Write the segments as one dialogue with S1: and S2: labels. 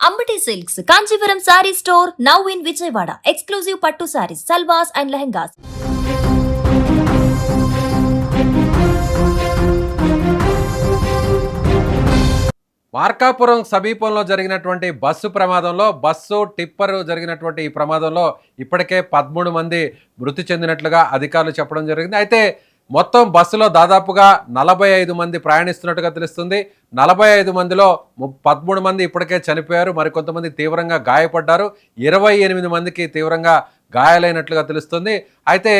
S1: Ambati Silks, Kanchipuram Saree Store, now in Vijayawada. Exclusive Pattu Sarees, Salwas and Lehengas.
S2: Markapuram సమీపంలో జరిగినటువంటి bus ప్రమాదంలో tipper జరిగినటువంటి ఈ ప్రమాదంలో ఇప్పటికే 13 మంది మృతి చెందినట్లుగా అధికారులు చెప్పడం జరిగింది. అయితే మొత్తం బస్సులో దాదాపుగా 45 మంది ప్రయాణిస్తున్నట్టుగా తెలుస్తుంది. 45 మందిలో 13 మంది ఇప్పటికే చనిపోయారు, మరికొంతమంది తీవ్రంగా గాయపడ్డారు, 28 మందికి తీవ్రంగా గాయాలైనట్లుగా తెలుస్తుంది. అయితే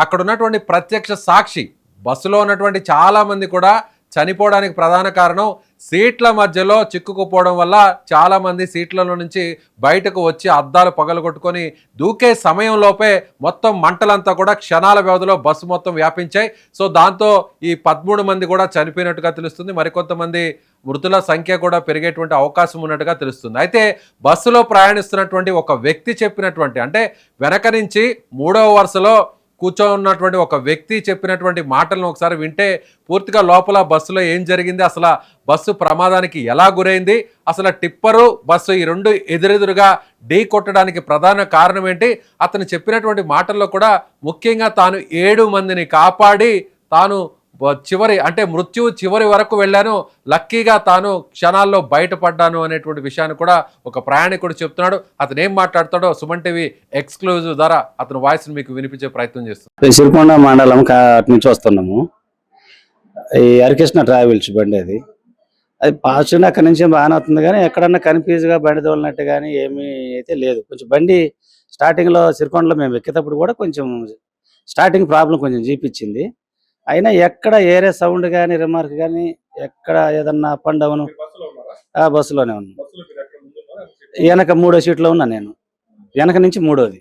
S2: అక్కడ ఉన్నటువంటి ప్రత్యక్ష సాక్షి బస్సులో ఉన్నటువంటి చాలామంది కూడా చనిపోవడానికి ప్రధాన కారణం సీట్ల మధ్యలో చిక్కుకుపోవడం వల్ల చాలామంది సీట్లలో నుంచి బయటకు వచ్చి అద్దాలు పగలగొట్టుకొని దూకే సమయంలోపే మొత్తం మంటలంతా కూడా క్షణాల వ్యవధిలో బస్సు మొత్తం వ్యాపించాయి. సో దాంతో ఈ 13 మంది కూడా చనిపోయినట్టుగా తెలుస్తుంది. మరికొంతమంది మృతుల సంఖ్య కూడా పెరిగేటువంటి అవకాశం ఉన్నట్టుగా తెలుస్తుంది. అయితే బస్సులో ప్రయాణిస్తున్నటువంటి ఒక వ్యక్తి చెప్పినటువంటి, అంటే వెనక నుంచి 3వ వరుసలో కూర్చోన్నటువంటి ఒక వ్యక్తి చెప్పినటువంటి మాటలను ఒకసారి వింటే పూర్తిగా లోపల బస్సులో ఏం జరిగింది, అసలు బస్సు ప్రమాదానికి ఎలా గురైంది, అసలు టిప్పరు బస్సు ఈ రెండు ఎదురెదురుగా ఢీ కొట్టడానికి ప్రధాన కారణం ఏంటి, అతను చెప్పినటువంటి మాటల్లో కూడా ముఖ్యంగా తాను 7 మందిని కాపాడి తాను మృత్యువు చివరి వరకు వెళ్ళాను, లక్కీగా తాను క్షణాల్లో బయటపడ్డాను అనేటువంటి విషయాన్ని కూడా ఒక ప్రయాణికుడు చెప్తున్నాడు. అతను ఏం మాట్లాడతాడో సుమన్ టీవీ ఎక్స్క్లూజివ్ ద్వారా అతని వాయిస్ని మీకు వినిపించే ప్రయత్నం చేస్తున్నాడు.
S3: సిరికొండ మండలం అటు నుంచి వస్తున్నాము. ఈ హరికృష్ణ ట్రావెల్స్ బండి అది పాజిటివ్ అక్కడి నుంచి బాగానే అవుతుంది, కానీ ఎక్కడన్నా కన్ఫ్యూజ్గా బండి తోలినట్టు కానీ ఏమీ అయితే లేదు. కొంచెం బండి స్టార్టింగ్లో సిరికొండలో మేము ఎక్కేటప్పుడు కూడా కొంచెం స్టార్టింగ్ ప్రాబ్లం కొంచెం చూపించింది. అయినా ఎక్కడ ఏరే సౌండ్ కానీ రిమార్క్ కానీ ఎక్కడ ఏదన్నా అప్ అండ్ డౌన్ బస్సులోనే ఉన్నా. వెనక 3వ సీట్లో ఉన్నా నేను, వెనక నుంచి 3వది.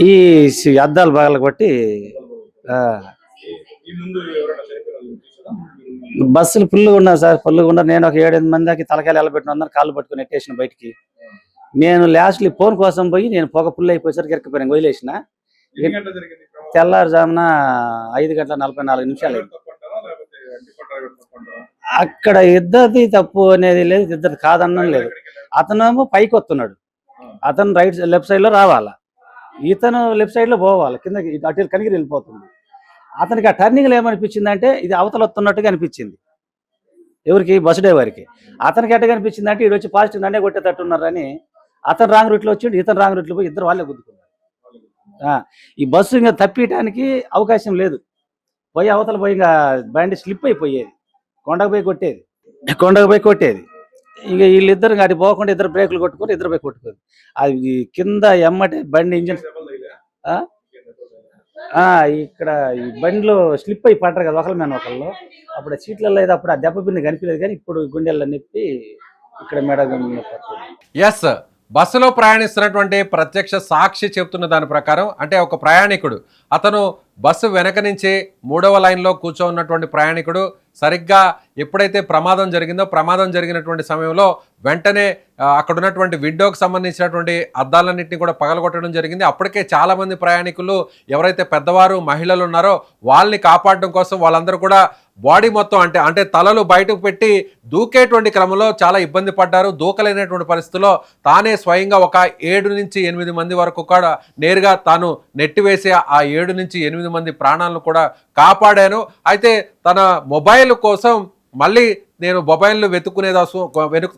S3: ఈ అద్దాలు బాగా కొట్టి బస్సులు ఫుల్గా ఉన్నా సార్, ఫుల్గా ఉన్నారు. నేను ఒక 7-8 మంది దాకా తలకాయలు ఎలబెట్టిన అందరూ కాళ్ళు పట్టుకుని ఎట్టేసిన బయటికి. నేను లాస్ట్లీ ఫోన్ కోసం పోయి నేను పొగ ఫుల్ అయిపోయేసరికి ఎక్కిపోయాను, వదిలేసిన. తెల్లారుజామున 5:44 అక్కడ ఇద్దరిది తప్పు అనేది లేదు, ఇద్దరు కాదన్నం లేదు. అతనేమో పైకి వస్తున్నాడు, అతను లెఫ్ట్ సైడ్ లో రావాలా, ఇతను లెఫ్ట్ సైడ్ లో పోవాలి, కిందకి అటు కనిగిరి వెళ్ళిపోతుంది. అతనికి ఆ టర్నింగ్ లో ఏమనిపించింది అంటే ఇది అవతల వస్తున్నట్టుగా అనిపించింది. ఎవరికి? బస్ డ్రైవర్కి. అతనికి ఎట్టగా అనిపించింది అంటే ఇటు వచ్చి పాజిటివ్ నన్నే కొట్టేటట్టున్నారని అతను రాంగ్ రూట్లో వచ్చి ఇతను రాంగ్ రూట్లో పోయి ఇద్దరు వాళ్ళే గుద్దుకున్నారు. ఈ బస్సు ఇంకా తప్పియటానికి అవకాశం లేదు. పోయి అవతల పోయి ఇంకా బండి స్లిప్ అయిపోయేది, కొండకు పోయి కొట్టేది. ఇంకా వీళ్ళిద్దరు అటు పోకుండా ఇద్దరు బ్రేకులు కొట్టుకొని ఇద్దరు పోయి కొట్టుకోరు. అది కింద ఎమ్మటే బండి ఇంజిన్ ఇక్కడ ఈ బండిలో స్లిప్ అయి పడ్డారు కదా ఒకళ్ళ మీద ఒకళ్ళు. అప్పుడు సీట్లలో అయితే అప్పుడు ఆ దెబ్బ బింది కనిపించలేదు, కానీ ఇప్పుడు గుండెల్లో నొప్పి ఇక్కడ మెడ
S2: ఎస్ బస్సులో ప్రయాణిస్తున్నటువంటి ప్రత్యక్ష సాక్షి చెప్తున్న దాని ప్రకారం, అంటే ఒక ప్రయాణికుడు, అతను బస్సు వెనక నుంచి 3వ లైన్లో కూర్చోన్నటువంటి ప్రయాణికుడు సరిగ్గా ఎప్పుడైతే ప్రమాదం జరిగినటువంటి సమయంలో వెంటనే అక్కడ ఉన్నటువంటి విండోకి సంబంధించినటువంటి అద్దాలన్నింటినీ కూడా పగలగొట్టడం జరిగింది. అప్పటికే చాలామంది ప్రయాణికులు ఎవరైతే పెద్దవారు మహిళలు ఉన్నారో వాళ్ళని కాపాడడం కోసం వాళ్ళందరూ కూడా బాడీ మొత్తం అంటే తలలు బయటకు పెట్టి దూకేటువంటి క్రమంలో చాలా ఇబ్బంది పడ్డారు. దూకలేనటువంటి పరిస్థితుల్లో తానే స్వయంగా ఒక 7 నుంచి 8 మంది వరకు కూడా నేరుగా తాను నెట్టివేసి ఆ 7 నుంచి 8 మంది ప్రాణాలను కూడా కాపాడాను. అయితే తన మొబైల్ కోసం మళ్ళీ నేను మొబైల్ను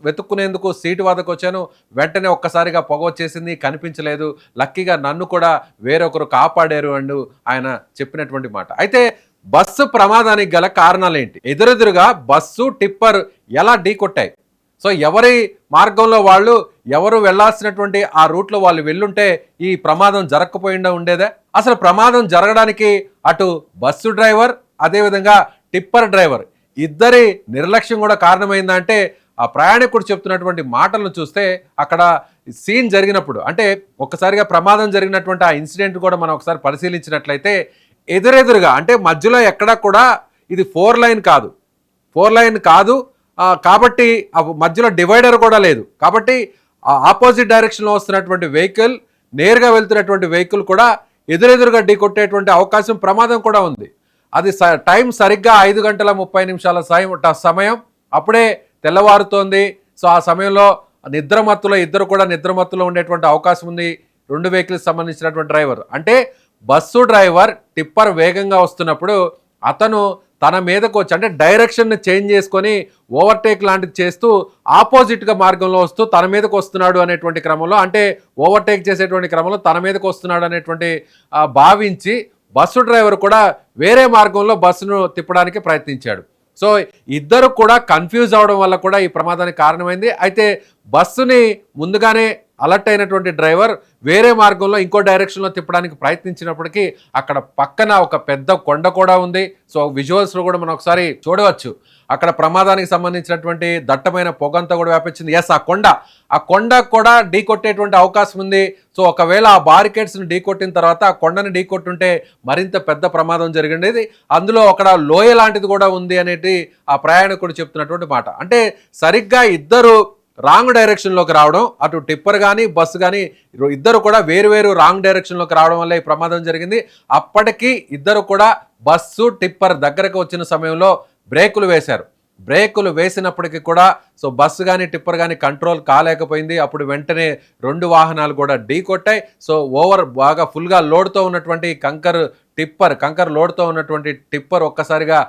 S2: వెతుక్కునేందుకు సీటు వద్దకు వచ్చాను, వెంటనే ఒక్కసారిగా పొగ వచ్చేసింది, కనిపించలేదు, లక్కీగా నన్ను కూడా వేరొకరు కాపాడారు అంటూ ఆయన చెప్పినటువంటి మాట. అయితే బస్సు ప్రమాదానికి గల కారణాలు ఏంటి, ఎదురెదురుగా బస్సు టిప్పర్ ఎలా ఢీకొట్టాయి, సో ఎవరి మార్గంలో వాళ్ళు, ఎవరు వెళ్లాల్సినటువంటి ఆ రూట్లో వాళ్ళు వెళ్ళుంటే ఈ ప్రమాదం జరగకపోయిందా ఉండేదే. అసలు ప్రమాదం జరగడానికి అటు బస్సు డ్రైవర్ అదేవిధంగా టిప్పర్ డ్రైవర్ ఇద్దరి నిర్లక్ష్యం కూడా కారణమైందంటే ఆ ప్రయాణికుడు చెప్తున్నటువంటి మాటలను చూస్తే అక్కడ సీన్ జరిగినప్పుడు, అంటే ఒక్కసారిగా ప్రమాదం జరిగినటువంటి ఆ ఇన్సిడెంట్ కూడా మనం ఒకసారి పరిశీలించినట్లయితే ఎదురెదురుగా, అంటే మధ్యలో ఎక్కడా కూడా ఇది 4 లైన్ కాదు కాబట్టి మధ్యలో డివైడర్ కూడా లేదు, కాబట్టి ఆపోజిట్ డైరెక్షన్లో వస్తున్నటువంటి వెహికల్, నేరుగా వెళ్తున్నటువంటి వెహికల్ కూడా ఎదురెదురుగా ఢీకొట్టేటువంటి అవకాశం, ప్రమాదం కూడా ఉంది. అది టైం సరిగ్గా 5:30 సమయం. అప్పుడే తెల్లవారుతోంది. సో ఆ సమయంలో నిద్రమత్తులో ఇద్దరు కూడా నిద్రమత్తులో ఉండేటువంటి అవకాశం ఉంది. 2 వెహికల్స్ సంబంధించినటువంటి డ్రైవర్ అంటే బస్సు డ్రైవర్ టిప్పర్ వేగంగా వస్తున్నప్పుడు అతను తన మీదకు వచ్చి అంటే డైరెక్షన్ చేంజ్ చేసుకొని ఓవర్టేక్ లాంటిది చేస్తూ ఆపోజిట్గా మార్గంలో వస్తూ తన మీదకు వస్తున్నాడు అనేటువంటి క్రమంలో అంటే ఓవర్టేక్ చేసేటువంటి క్రమంలో తన మీదకు వస్తున్నాడు అనేటువంటి భావించి బస్సు డ్రైవర్ కూడా వేరే మార్గంలో బస్సును తిప్పడానికి ప్రయత్నించాడు. సో ఇద్దరు కూడా కన్ఫ్యూజ్ అవడం వల్ల కూడా ఈ ప్రమాదానికి కారణమైంది. అయితే బస్సుని ముందుగానే అలర్ట్ అయినటువంటి డ్రైవర్ వేరే మార్గంలో ఇంకో డైరెక్షన్లో తిప్పడానికి ప్రయత్నించినప్పటికీ అక్కడ పక్కన ఒక పెద్ద కొండ కూడా ఉంది. సో విజువల్స్లో కూడా మనం ఒకసారి చూడవచ్చు. అక్కడ ప్రమాదానికి సంబంధించినటువంటి దట్టమైన పొగంతా కూడా వ్యాపించింది. ఎస్, ఆ కొండ కూడా ఢీ కొట్టేటువంటి అవకాశం ఉంది. సో ఒకవేళ ఆ బారికేడ్స్ని ఢీ కొట్టిన తర్వాత ఆ కొండని ఢీ కొట్టుంటే మరింత పెద్ద ప్రమాదం జరిగిండేది. అందులో అక్కడ లోయ లాంటిది కూడా ఉంది అనేది ఆ ప్రయాణికుడు చెప్తున్నటువంటి మాట. అంటే సరిగ్గా ఇద్దరు రాంగ్ డైరెక్షన్లోకి రావడం, అటు టిప్పర్ కానీ బస్సు కానీ ఇద్దరు కూడా వేరు రాంగ్ డైరెక్షన్లోకి రావడం వల్ల ఈ ప్రమాదం జరిగింది. అప్పటికి ఇద్దరు కూడా బస్సు టిప్పర్ దగ్గరకు వచ్చిన సమయంలో బ్రేకులు వేశారు. బ్రేకులు వేసినప్పటికీ కూడా సో బస్సు కానీ టిప్పర్ కానీ కంట్రోల్ కాలేకపోయింది. అప్పుడు వెంటనే 2 వాహనాలు కూడా ఢీ కొట్టాయి. సో బాగా ఫుల్గా లోడ్తో ఉన్నటువంటి కంకర్ లోడ్తో ఉన్నటువంటి టిప్పర్ ఒక్కసారిగా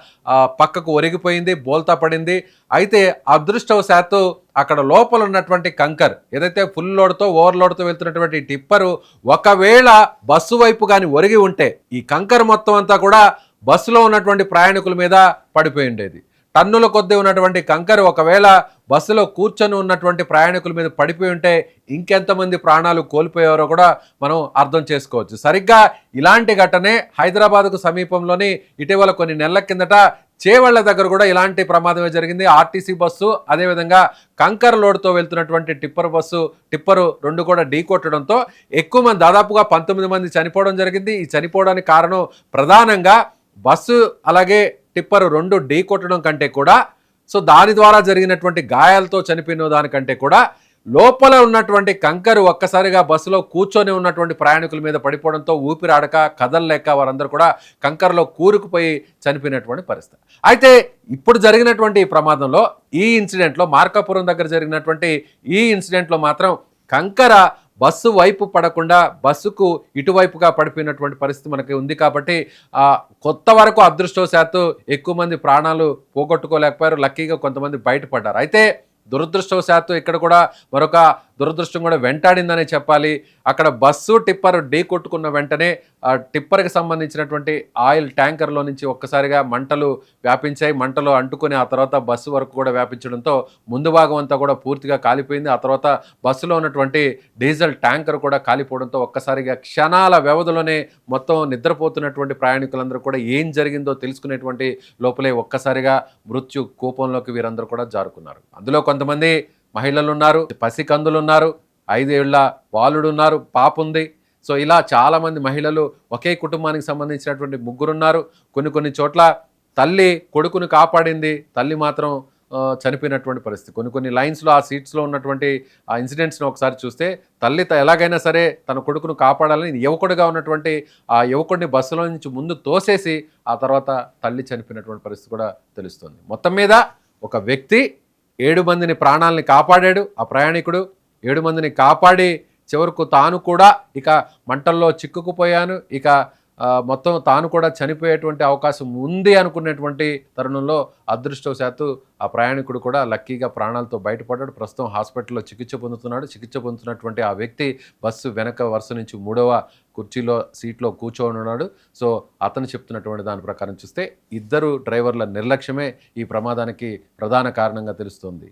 S2: పక్కకు ఒరిగిపోయింది, బోల్తా పడింది. అయితే అదృష్టవశాత్తు అక్కడ లోపల ఉన్నటువంటి కంకర్ ఏదైతే ఫుల్ లోడ్తో ఓవర్లోడ్తో వెళ్తున్నటువంటి టిప్పరు ఒకవేళ బస్సు వైపు కానీ ఒరిగి ఉంటే ఈ కంకర్ మొత్తం అంతా కూడా బస్సులో ఉన్నటువంటి ప్రయాణికుల మీద పడిపోయి ఉండేది. టన్నుల కొద్దీ ఉన్నటువంటి కంకర్ ఒకవేళ బస్సులో కూర్చొని ఉన్నటువంటి ప్రయాణికుల మీద పడిపోయి ఉంటే ఇంకెంతమంది ప్రాణాలు కోల్పోయారో కూడా మనం అర్థం చేసుకోవచ్చు. సరిగ్గా ఇలాంటి ఘటనే హైదరాబాద్కు సమీపంలోని ఇటీవల కొన్ని నెలల కిందట చేవళ్ల దగ్గర కూడా ఇలాంటి ప్రమాదమే జరిగింది. ఆర్టీసీ బస్సు అదేవిధంగా కంకర్ లోడ్తో వెళ్తున్నటువంటి టిప్పరు 2 కూడా ఢీ కొట్టడంతో ఎక్కువ మంది దాదాపుగా 19 మంది చనిపోవడం జరిగింది. ఈ చనిపోవడానికి కారణం ప్రధానంగా బస్సు అలాగే టిప్పరు 2 ఢీ కొట్టడం కంటే కూడా సో దాని ద్వారా జరిగినటువంటి గాయాలతో చనిపోయిన దానికంటే కూడా లోపల ఉన్నటువంటి కంకరు ఒక్కసారిగా బస్సులో కూర్చొని ఉన్నటువంటి ప్రయాణికుల మీద పడిపోవడంతో ఊపిరాడక కదలలేక వారందరూ కూడా కంకర్లో కూరుకుపోయి చనిపోయినటువంటి పరిస్థితి. అయితే ఇప్పుడు జరిగినటువంటి ఈ ప్రమాదంలో ఈ ఇన్సిడెంట్లో మార్కాపురం దగ్గర జరిగినటువంటి ఈ ఇన్సిడెంట్లో మాత్రం కంకర బస్సు వైపు పడకుండా బస్సుకు ఇటువైపుగా పడిపోయినటువంటి పరిస్థితి మనకి ఉంది. కాబట్టి కొత్త వరకు అదృష్టవశాత్తు ఎక్కువ మంది ప్రాణాలు పోగొట్టుకోలేకపోయారు. లక్కీగా కొంతమంది బయటపడ్డారు. అయితే దురదృష్టవశాత్తు ఇక్కడ కూడా మరొక దురదృష్టం కూడా వెంటాడిందనే చెప్పాలి. అక్కడ బస్సు టిప్పర్ ఢీ కొట్టుకున్న వెంటనే ఆ టిప్పర్కి సంబంధించినటువంటి ఆయిల్ ట్యాంకర్లో నుంచి ఒక్కసారిగా మంటలు వ్యాపించాయి. మంటలు అంటుకుని ఆ తర్వాత బస్సు వరకు కూడా వ్యాపించడంతో ముందు భాగం అంతా కూడా పూర్తిగా కాలిపోయింది. ఆ తర్వాత బస్సులో ఉన్నటువంటి డీజిల్ ట్యాంకర్ కూడా కాలిపోవడంతో ఒక్కసారిగా క్షణాల వ్యవధిలోనే మొత్తం నిద్రపోతున్నటువంటి ప్రయాణికులందరూ కూడా ఏం జరిగిందో తెలుసుకునేటువంటి లోపలే ఒక్కసారిగా మృత్యు కూపంలోకి వీరందరూ కూడా జారుకున్నారు. అందులో కొంతమంది మహిళలు ఉన్నారు, పసికందులు ఉన్నారు, 5 ఏళ్ల బాలుడు ఉన్నారు, పాప ఉంది. సో ఇలా చాలామంది మహిళలు ఒకే కుటుంబానికి సంబంధించినటువంటి 3 ఉన్నారు. కొన్ని చోట్ల తల్లి కొడుకును కాపాడింది, తల్లి మాత్రం చనిపోయినటువంటి పరిస్థితి. కొన్ని లైన్స్లో ఆ సీట్స్లో ఉన్నటువంటి ఆ ఇన్సిడెంట్స్ని ఒకసారి చూస్తే తల్లి ఎలాగైనా సరే తన కొడుకును కాపాడాలని యువకుడిగా ఉన్నటువంటి ఆ యువకుడిని బస్సులో నుంచి ముందు తోసేసి ఆ తర్వాత తల్లి చనిపోయినటువంటి పరిస్థితి కూడా తెలుస్తుంది. మొత్తం మీద ఒక వ్యక్తి 7 మందిని ప్రాణాలని కాపాడాడు. ఆ ప్రయాణికుడు 7 మందిని కాపాడి చివరకు తాను కూడా ఇక మంటల్లో చిక్కుకుపోయాను, ఇక మొత్తం తాను కూడా చనిపోయేటువంటి అవకాశం ఉంది అనుకునేటువంటి తరుణంలో అదృష్టవశాత్తు ఆ ప్రయాణికుడు కూడా లక్కీగా ప్రాణాలతో బయటపడ్డాడు. ప్రస్తుతం హాస్పిటల్లో చికిత్స పొందుతున్నటువంటి ఆ వ్యక్తి బస్సు వెనక వరుస నుంచి 3వ సీట్లో కూర్చొని ఉన్నాడు. సో అతను చెప్తున్నటువంటి దాని ప్రకారం చూస్తే ఇద్దరు డ్రైవర్ల నిర్లక్ష్యమే ఈ ప్రమాదానికి ప్రధాన కారణంగా తెలుస్తోంది.